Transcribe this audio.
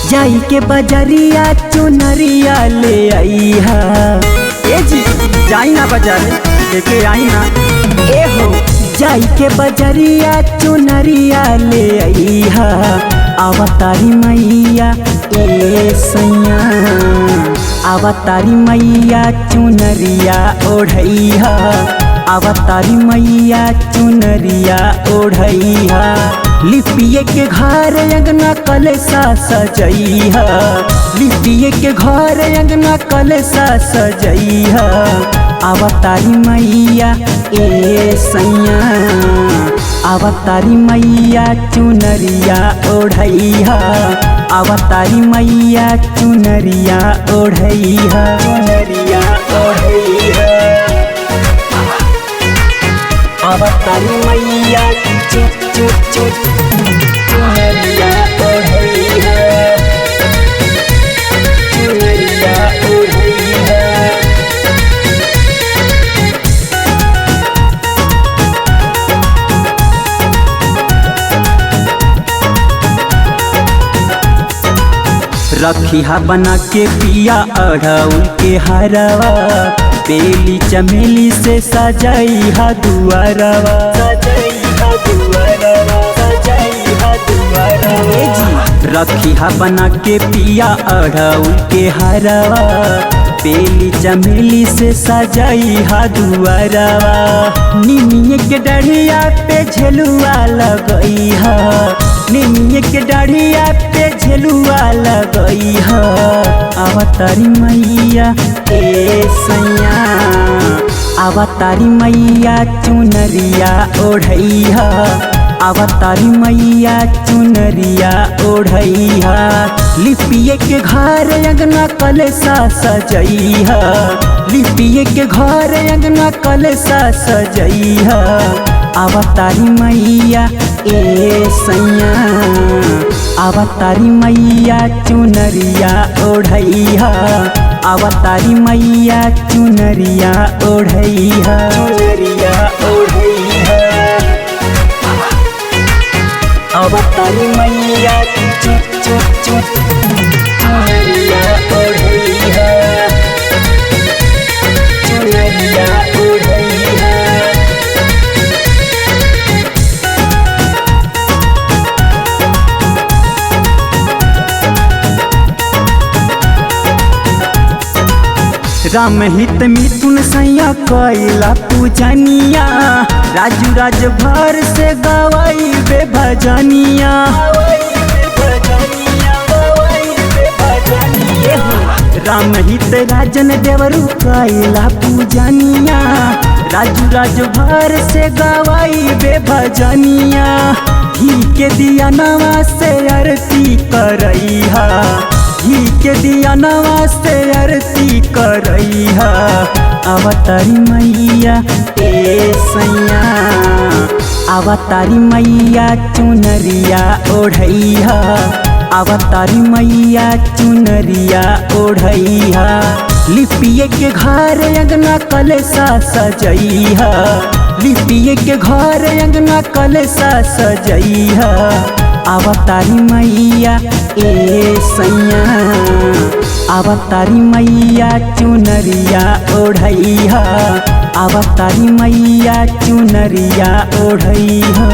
जाई के बजरिया चुनरिया ले आई हा। ए जी जाई ना बाजार लेके आई ना। ए हो जाई के बजरिया चुनरिया ले आई हा। अवतारी मैया ए सैया, अवतारी मैया चुनरिया ओढ़ैहा। अवतारी मैया चुनरिया ओढ़ैहा। लिपिए के घर अंगना कलसा सजैहा। लिपिए के घर अंगना कलसा सजैहा। अवतारी मैया ए सैया, अवतारी मैया चुनरिया ओढ़ैहा। अवतारी मैया चुनरिया ओढ़ैहा। चुनरिया ओढ़ैहा। अवतारी मैया चुनरिया ओढ़ैहा। चुनरिया ओढ़ैहा। रखिया बना के पिया अढ़उल के हरवा। बेली चमेली से सजैहा दुआरवा। सजैहा दुआरवा। सजैहा दुआरवा। रखिया बना के पिया अढ़उल के हरवा। बेली चमेली से सजैहा दुआरवा। निमिये के डढ़िया पे झेलुआ लगैहा। निमिये के डढ़िया पे झेलुआ लगैहा। अवतारी मैया ए सैया, अवतारी मैया चुनरिया ओढ़ैहा। अवतारी मैया चुनरिया ओढ़ैहा। लिपिए के घर अंगना कलसा सजैहा। लिपिए के घर अंगना कलसा सजैहा। अवतारी मैया ए सैया, अवतारी मैया चुनरिया ओढ़ैहा। अवतारी मैया चुनरिया ओढ़ैहा। चुनरिया ओढ़ैहा। अवतारी मैया चुनरिया ओढ़ैहा। चुनरिया ओढ़ैहा। राम हित मिथुन सैया कैला पूजनिया। राजू राज भर से गवाई बे भजनिया। राम हित राजन देवरू कैला पूजनिया। राजू राज भर से गवाई बे भजनिया। घी के दिया नवा से आरती करैहा। घी के दिया नवा से आरती करैहा। अवतारी मैया ए सैया, अवतारी मैया चुनरिया ओढ़ैहा। अवतारी मैया चुनरिया ओढ़ैहा। लिपिए के घर अंगना कलसा सजैहा। लिपिए के घर अंगना कलसा सजैहा। अवतारी मैया ए सैया, अवतारी मैया चुनरिया ओढ़ैहा। अवतारी मैया चुनरिया ओढ़ैहा।